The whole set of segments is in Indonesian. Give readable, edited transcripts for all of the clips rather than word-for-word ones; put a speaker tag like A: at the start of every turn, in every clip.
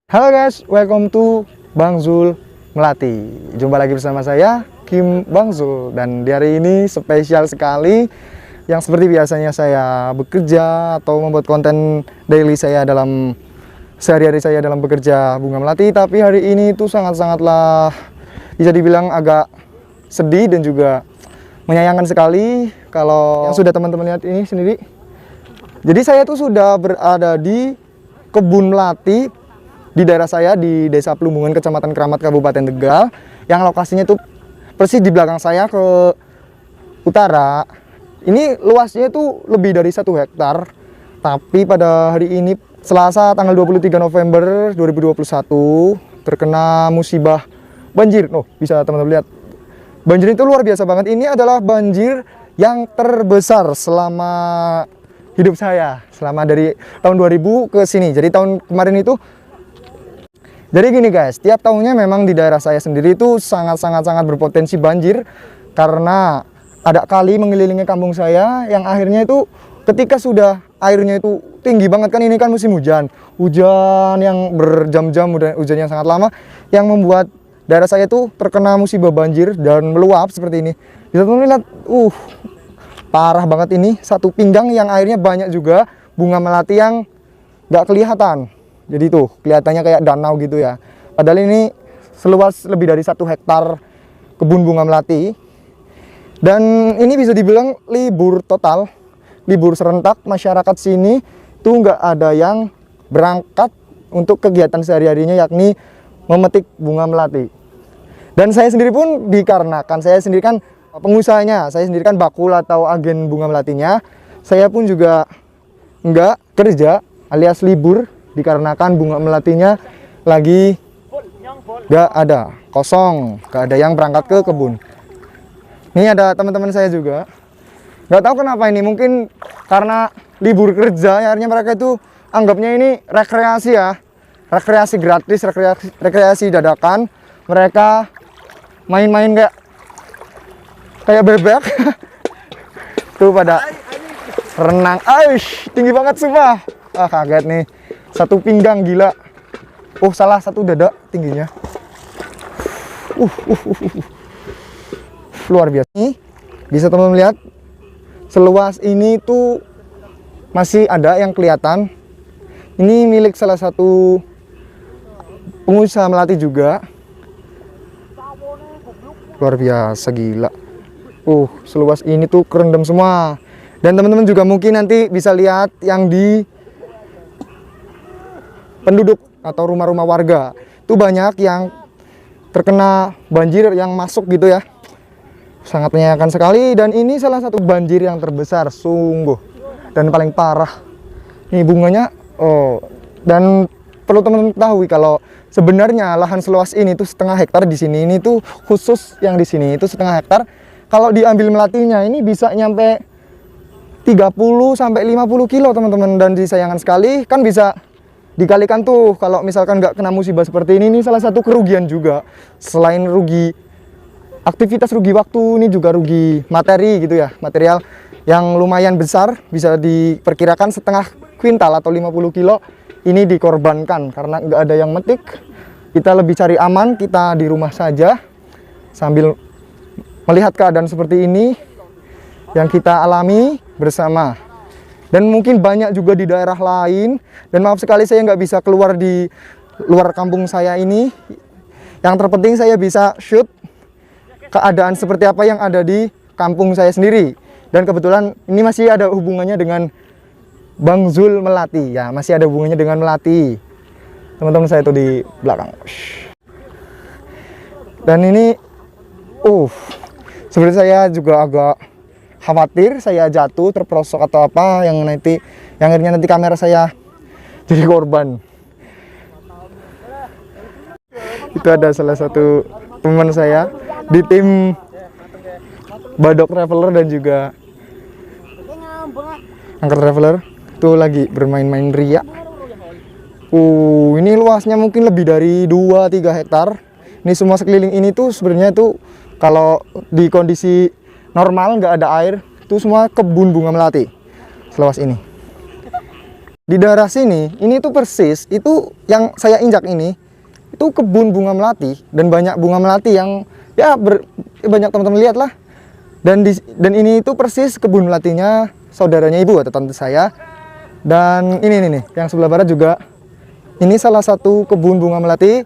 A: Halo guys, welcome to Bang Zul Melati. Jumpa lagi bersama saya, Kim Bang Zul. Dan di hari ini spesial sekali. Yang seperti biasanya saya bekerja atau membuat konten daily saya dalam sehari-hari saya dalam bekerja bunga melati. Tapi hari ini itu sangat-sangatlah bisa dibilang agak sedih dan juga menyayangkan sekali. Kalau yang sudah teman-teman lihat ini sendiri. Jadi saya tuh sudah berada di kebun melati di daerah saya di Desa Plumbungan, Kecamatan Keramat, Kabupaten Tegal, yang lokasinya itu persis di belakang saya ke utara. Ini luasnya itu lebih dari 1 hektar. Tapi pada hari ini Selasa tanggal 23 November 2021 terkena musibah banjir. Oh, bisa teman-teman lihat. Banjir itu luar biasa banget. Ini adalah banjir yang terbesar selama hidup saya, selama dari tahun 2000 ke sini. Jadi tahun kemarin itu Jadi gini guys, tiap tahunnya memang di daerah saya sendiri itu sangat berpotensi banjir karena ada kali mengelilingi kampung saya yang akhirnya itu ketika sudah airnya itu tinggi banget, kan ini kan musim hujan yang berjam-jam, hujan yang sangat lama yang membuat daerah saya itu terkena musibah banjir dan meluap seperti ini. Bisa teman-teman lihat, parah banget ini, satu pinggang yang airnya banyak juga, bunga melati yang nggak kelihatan. Jadi tuh kelihatannya kayak danau gitu ya. Padahal ini seluas lebih dari 1 hektar kebun bunga melati. Dan ini bisa dibilang libur total, libur serentak. Masyarakat sini tuh nggak ada yang berangkat untuk kegiatan sehari-harinya, yakni memetik bunga melati. Dan saya sendiri pun dikarenakan saya sendiri kan pengusahanya, saya sendiri kan bakul atau agen bunga melatinya. Saya pun juga nggak kerja alias libur, dikarenakan bunga melatinya lagi gak ada, kosong, gak ada yang berangkat ke kebun. Ini ada teman-teman saya juga, gak tahu kenapa ini, mungkin karena libur kerja akhirnya mereka itu anggapnya ini rekreasi ya, rekreasi gratis, rekreasi dadakan. Mereka main-main kayak bebek tuh pada renang. Aish, tinggi banget sumpah. Kaget nih, 1 pinggang, gila. Salah, 1 dada tingginya. Luar biasa. Nih, bisa teman-teman lihat, seluas ini tuh masih ada yang kelihatan. Ini milik salah satu pengusaha melati juga. Luar biasa, gila. Seluas ini tuh kerendam semua. Dan teman-teman juga mungkin nanti bisa lihat yang di penduduk atau rumah-rumah warga itu banyak yang terkena banjir yang masuk gitu ya. Sangat menyayangkan sekali, dan ini salah satu banjir yang terbesar sungguh dan paling parah. Ini bunganya dan perlu teman-teman ketahui kalau sebenarnya lahan seluas ini tuh 1/2 hektar di sini, ini tuh khusus yang di sini itu 1/2 hektar. Kalau diambil melatinya ini bisa nyampe 30 sampai 50 kilo teman-teman, dan disayangkan sekali kan bisa dikalikan tuh kalau misalkan nggak kena musibah seperti ini salah satu kerugian juga. Selain rugi aktivitas, rugi waktu, ini juga rugi materi gitu ya, material yang lumayan besar, bisa diperkirakan 1/2 kuintal atau 50 kilo ini dikorbankan karena nggak ada yang metik. Kita lebih cari aman, kita di rumah saja sambil melihat keadaan seperti ini yang kita alami bersama. Dan mungkin banyak juga di daerah lain, dan maaf sekali saya nggak bisa keluar di luar kampung saya ini. Yang terpenting saya bisa shoot keadaan seperti apa yang ada di kampung saya sendiri. Dan kebetulan ini masih ada hubungannya dengan Bang Zul Melati ya, masih ada hubungannya dengan Melati. Teman-teman saya itu di belakang. Dan ini sebenarnya saya juga agak khawatir saya jatuh, terperosok atau apa yang akhirnya nanti kamera saya jadi korban. Itu ada salah satu teman saya di tim Badok Traveler dan juga Angker Traveler itu lagi bermain-main ria. Ini luasnya mungkin lebih dari 2-3 hektar. Ini semua sekeliling ini tuh sebenarnya tuh kalau di kondisi normal nggak ada air, itu semua kebun bunga melati seluas ini. di daerah sini, ini tuh persis, itu yang saya injak ini, itu kebun bunga melati. Dan banyak bunga melati yang, ya banyak teman-teman lihat lah. Dan ini itu persis kebun melatinya saudaranya ibu atau tante saya. Dan ini nih, yang sebelah barat juga, ini salah satu kebun bunga melati.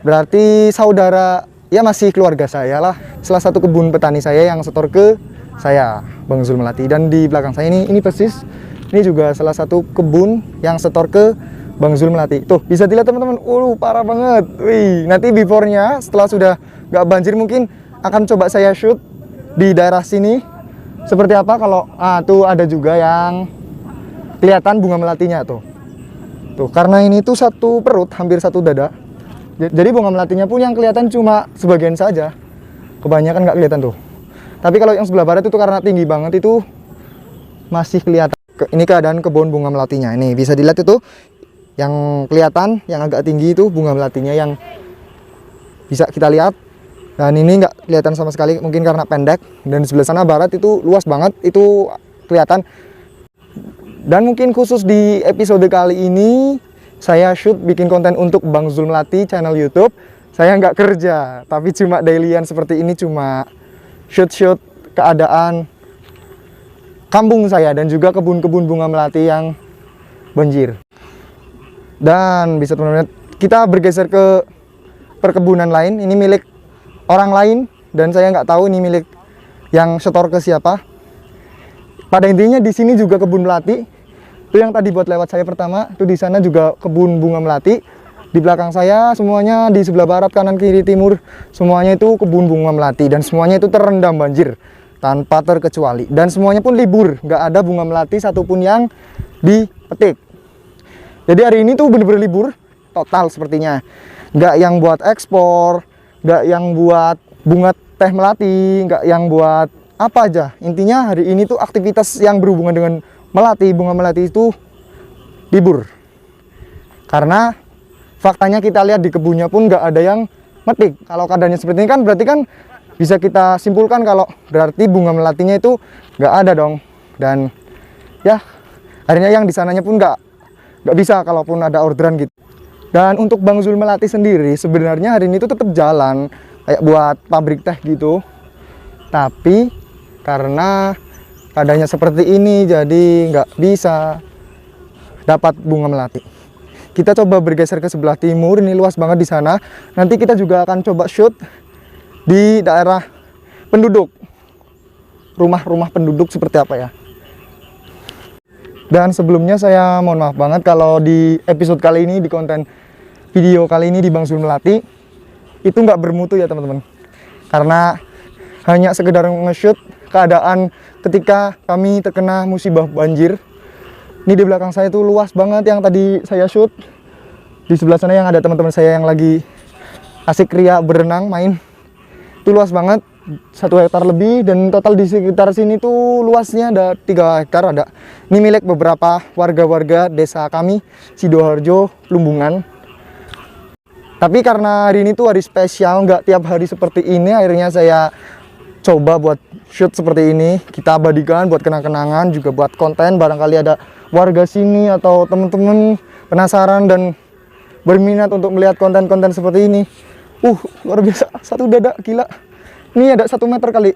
A: Berarti saudara, ya masih keluarga saya lah. Salah satu kebun petani saya yang setor ke saya, Bang Zul Melati. Dan di belakang saya ini persis, ini juga salah satu kebun yang setor ke Bang Zul Melati. Tuh, bisa dilihat teman-teman. Parah banget. Wih, nanti before-nya setelah sudah nggak banjir mungkin akan coba saya shoot di daerah sini. Seperti apa kalau tuh ada juga yang kelihatan bunga melatinya tuh. Tuh, karena ini tuh satu perut, hampir satu dada. Jadi bunga melatinya pun yang kelihatan cuma sebagian saja. Kebanyakan nggak kelihatan tuh. Tapi kalau yang sebelah barat itu karena tinggi banget itu masih kelihatan. Ini keadaan kebun bunga melatinya. Ini bisa dilihat itu yang kelihatan, yang agak tinggi itu bunga melatinya yang bisa kita lihat. Dan ini nggak kelihatan sama sekali, mungkin karena pendek. Dan di sebelah sana barat itu luas banget, itu kelihatan. Dan mungkin khusus di episode kali ini saya shoot bikin konten untuk Bang Zul Melati channel YouTube. Saya nggak kerja, tapi cuma dailyan seperti ini, cuma shoot keadaan kampung saya dan juga kebun-kebun bunga melati yang banjir. Dan bisa teman-teman, kita bergeser ke perkebunan lain. Ini milik orang lain dan saya nggak tahu ini milik yang setor ke siapa. Pada intinya di sini juga kebun melati. Itu yang tadi buat lewat saya pertama. Itu di sana juga kebun bunga melati. Di belakang saya semuanya, di sebelah barat, kanan, kiri, timur, semuanya itu kebun bunga melati dan semuanya itu terendam banjir tanpa terkecuali. Dan semuanya pun libur, nggak ada bunga melati satupun yang dipetik. Jadi hari ini tuh bener-bener libur total sepertinya. Nggak yang buat ekspor, nggak yang buat bunga teh melati, nggak yang buat apa aja. Intinya hari ini tuh aktivitas yang berhubungan dengan melati, bunga melati itu libur. Karena faktanya kita lihat di kebunnya pun nggak ada yang metik. Kalau keadaannya seperti ini kan berarti kan bisa kita simpulkan kalau berarti bunga melatinya itu nggak ada dong. Dan ya akhirnya yang di sananya pun nggak bisa kalaupun ada orderan gitu. Dan untuk Bang Zul Melati sendiri sebenarnya hari ini tuh tetap jalan kayak buat pabrik teh gitu. Tapi karena keadaannya seperti ini jadi nggak bisa dapat bunga melati. Kita coba bergeser ke sebelah timur, ini luas banget di sana. Nanti kita juga akan coba shoot di daerah penduduk, rumah-rumah penduduk seperti apa ya. Dan sebelumnya saya mohon maaf banget kalau di episode kali ini, di konten video kali ini di Bang Zul Melati itu nggak bermutu ya teman-teman. Karena hanya sekedar nge-shoot keadaan ketika kami terkena musibah banjir. Ini di belakang saya tuh luas banget yang tadi saya shoot. Di sebelah sana yang ada teman-teman saya yang lagi asik ria berenang main. Itu luas banget, 1 hektar lebih, dan total di sekitar sini tuh luasnya ada 3 hektar ada. Ini milik beberapa warga-warga desa kami, Sidoarjo, Plumbungan. Tapi karena hari ini tuh hari spesial, nggak tiap hari seperti ini, akhirnya saya coba buat shoot seperti ini. Kita abadikan buat kenang-kenangan, juga buat konten. Barangkali ada warga sini atau teman-teman penasaran dan berminat untuk melihat konten-konten seperti ini. Luar biasa, 1 dada, gila. Ini ada 1 meter kali.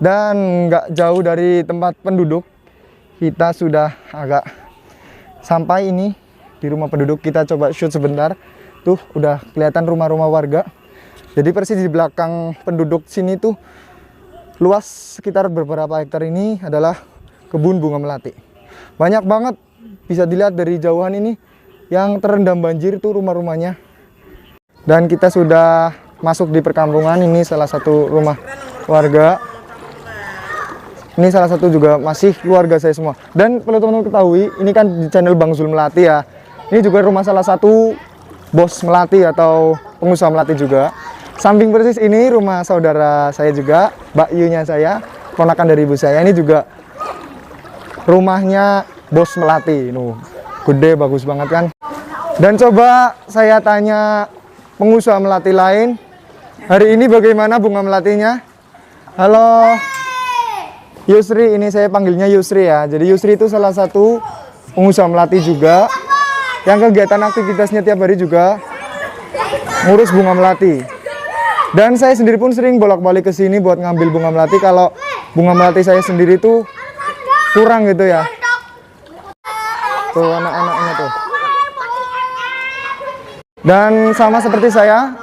A: Dan nggak jauh dari tempat penduduk, kita sudah agak sampai ini di rumah penduduk. Kita coba shoot sebentar. Tuh udah kelihatan rumah-rumah warga. Jadi persis di belakang penduduk sini tuh luas sekitar beberapa hektar ini adalah kebun bunga melati. Banyak banget, bisa dilihat dari jauhan ini yang terendam banjir tuh rumah-rumahnya. Dan kita sudah masuk di perkampungan. Ini salah satu rumah warga. Ini salah satu juga masih keluarga saya semua. Dan perlu teman-teman ketahui, ini kan di channel Bang Zul Melati ya. Ini juga rumah salah satu bos melati atau pengusaha melati juga. Samping persis ini rumah saudara saya juga, Mbak Yunya saya, ponakan dari ibu saya. Ini juga rumahnya bos melati. Gede, bagus banget kan. Dan coba saya tanya pengusaha melati lain, hari ini bagaimana bunga melatinya? Halo Yusri, ini saya panggilnya Yusri ya. Jadi Yusri itu salah satu pengusaha melati juga, yang kegiatan aktivitasnya tiap hari juga ngurus bunga melati. Dan saya sendiri pun sering bolak-balik ke sini buat ngambil bunga melati kalau bunga melati saya sendiri tuh kurang gitu ya. Tuh anak-anaknya tuh. Dan sama seperti saya,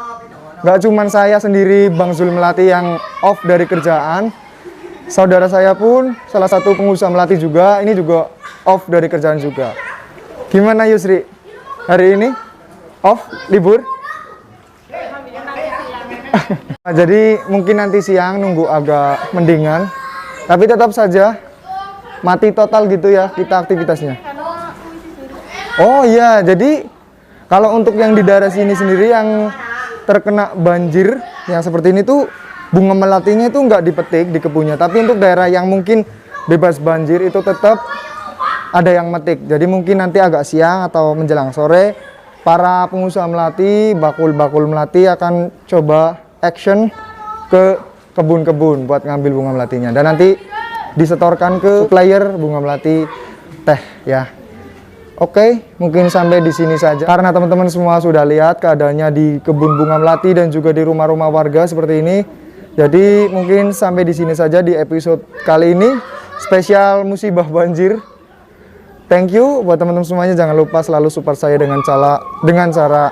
A: nggak cuman saya sendiri Bang Zul Melati yang off dari kerjaan, saudara saya pun salah satu pengusaha melati juga, ini juga off dari kerjaan juga. Gimana Yusri? Hari ini off, libur? Jadi mungkin nanti siang nunggu agak mendingan, tapi tetap saja mati total gitu ya kita aktivitasnya. Oh iya, jadi kalau untuk yang di daerah sini sendiri yang terkena banjir yang seperti ini tuh bunga melatinya itu nggak dipetik di kebunnya, tapi untuk daerah yang mungkin bebas banjir itu tetap ada yang metik. Jadi mungkin nanti agak siang atau menjelang sore para pengusaha melati, bakul-bakul melati akan coba action ke kebun-kebun buat ngambil bunga melatinya dan nanti disetorkan ke supplier bunga melati teh ya. Oke, mungkin sampai di sini saja karena teman-teman semua sudah lihat keadaannya di kebun bunga melati dan juga di rumah-rumah warga seperti ini. Jadi mungkin sampai di sini saja di episode kali ini spesial musibah banjir. Thank you buat teman-teman semuanya, jangan lupa selalu support saya dengan cara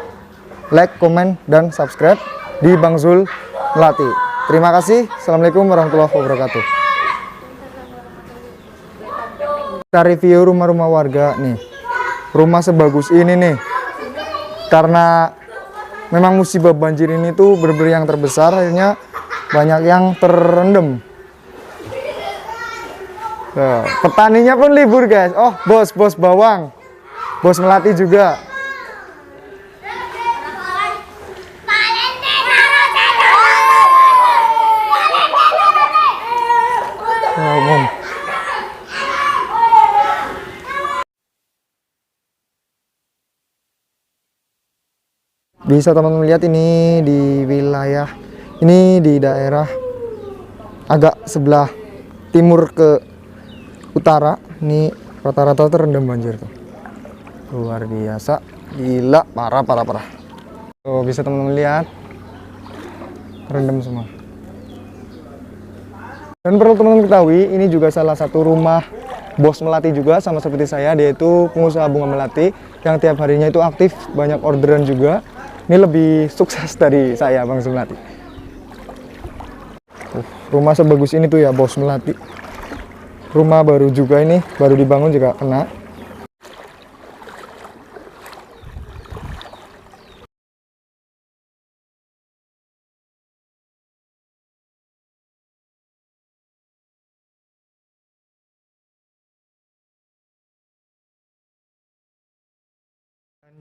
A: like, comment dan subscribe di Bang Zul Melati. Terima kasih. Assalamualaikum warahmatullahi wabarakatuh. Kita review rumah-rumah warga nih. Rumah sebagus ini nih. Karena memang musibah banjir ini tuh benar-benar yang terbesar, akhirnya banyak yang terendam. Nah, petaninya pun libur guys. Oh, bos bawang. Bos melati juga. Bisa teman-teman lihat ini di wilayah ini di daerah agak sebelah timur ke utara, ini rata-rata terendam banjir tuh. Luar biasa, gila, parah. Tuh bisa teman-teman lihat terendam semua. Dan perlu teman-teman ketahui, ini juga salah satu rumah bos melati juga sama seperti saya, dia itu pengusaha bunga melati yang tiap harinya itu aktif, banyak orderan juga. Ini lebih sukses dari saya Bang Zul Melati. Rumah sebagus ini tuh ya bos melati. Rumah baru juga ini, baru dibangun juga kena.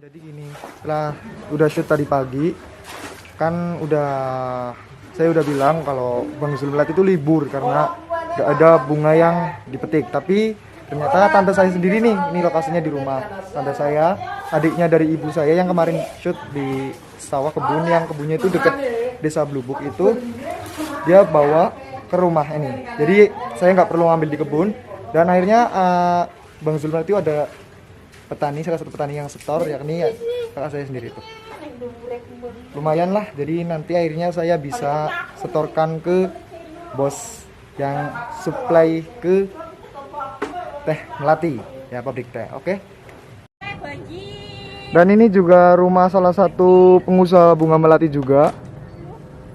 A: Jadi gini, setelah udah shoot tadi pagi, kan saya udah bilang kalau Bang Zul Melati itu libur karena gak ada bunga yang dipetik. Tapi ternyata tante saya sendiri nih, ini lokasinya di rumah tante saya, adiknya dari ibu saya yang kemarin shoot di sawah kebun, yang kebunnya itu deket desa Blubuk itu, dia bawa ke rumah ini. Jadi saya nggak perlu ngambil di kebun, dan akhirnya Bang Zul Melati itu ada petani, salah satu petani yang setor, yakni kakak saya sendiri itu. Lumayan lah, jadi nanti akhirnya saya bisa setorkan ke bos yang supply ke teh melati ya, pabrik teh. Oke. Dan ini juga rumah salah satu pengusaha bunga melati juga,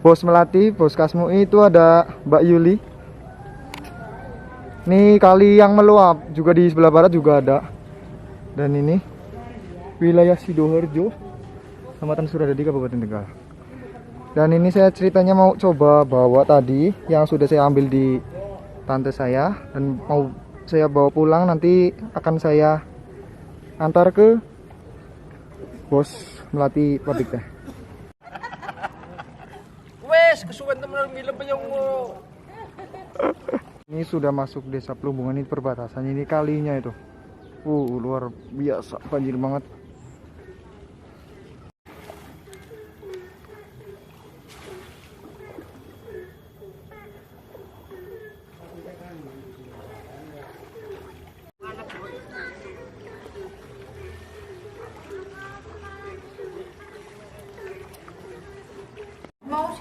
A: bos melati, bos Kasmui. Itu ada Mbak Yuli. Ini kali yang meluap juga di sebelah barat juga ada. Dan ini wilayah Sidoarjo, Kecamatan Suradadi, Kabupaten Tegal. Dan ini saya ceritanya mau coba bawa tadi yang sudah saya ambil di tante saya, dan mau saya bawa pulang, nanti akan saya antar ke bos melati pabrik teh.
B: Wes kesuwen temen ngiler penyong.
A: Ini sudah masuk desa Plumbungan, ini perbatasan, ini kalinya itu. Luar biasa, banjir banget.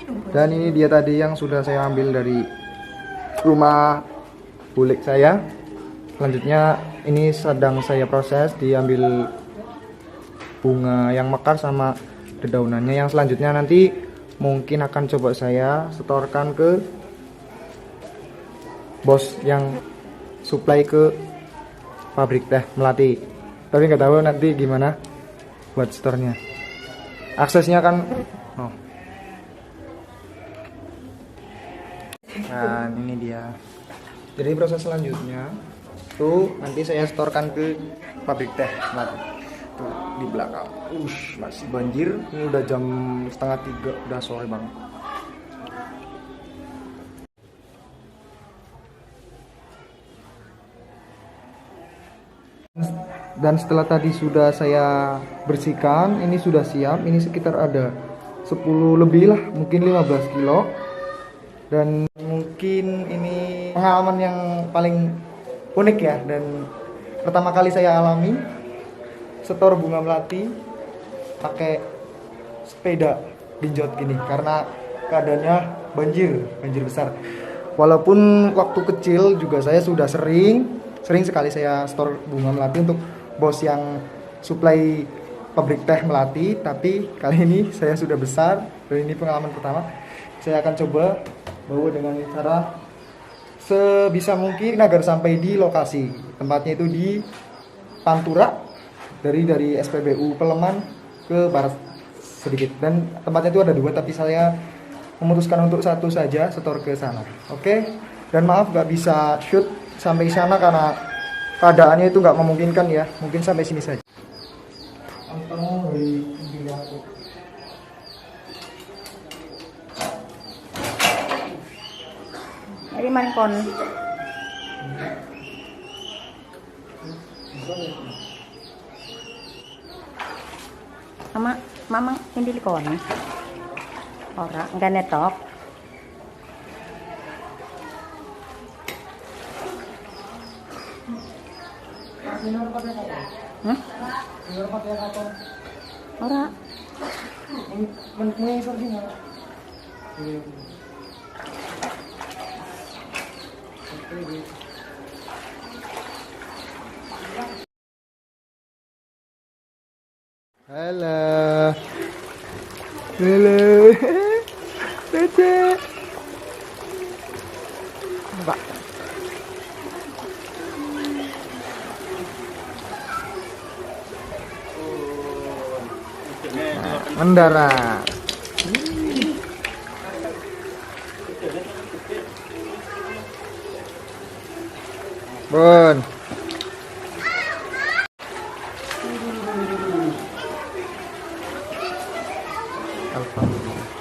A: Dan ini dia tadi yang sudah saya ambil dari rumah bulik saya. Selanjutnya ini sedang saya proses, diambil bunga yang mekar sama dedaunannya. Yang selanjutnya nanti mungkin akan coba saya setorkan ke bos yang supply ke pabrik teh Melati. Tapi nggak tahu nanti gimana buat storenya. Aksesnya kan Nah ini dia. Jadi proses selanjutnya tuh nanti saya setorkan ke pabrik teh Melati. Tuh di belakang. Masih banjir. Ini udah jam 2:30, udah sore banget. Dan setelah tadi sudah saya bersihkan, ini sudah siap. Ini sekitar ada 10 lebih lah, mungkin 15 kilo. Dan mungkin ini pengalaman yang paling unik ya, dan pertama kali saya alami setor bunga melati pakai sepeda genjot gini, karena keadaannya banjir besar. Walaupun waktu kecil juga saya sudah sering sekali saya setor bunga melati untuk bos yang supply pabrik teh Melati, tapi kali ini saya sudah besar dan ini pengalaman pertama. Saya akan coba bawa dengan cara sebisa mungkin agar sampai di lokasi. Tempatnya itu di Pantura, dari SPBU Peleman ke barat sedikit, dan tempatnya itu ada 2 tapi saya memutuskan untuk 1 saja setor ke sana. Oke, dan maaf gak bisa shoot sampai sana karena keadaannya itu nggak memungkinkan ya, mungkin sampai sini saja.
C: Dari mana kon? Mama hindi kon. Ora, enggak netok. Ora.
A: Halo. Dede. Mbak. Mendarat. Bun. Alhamdulillah.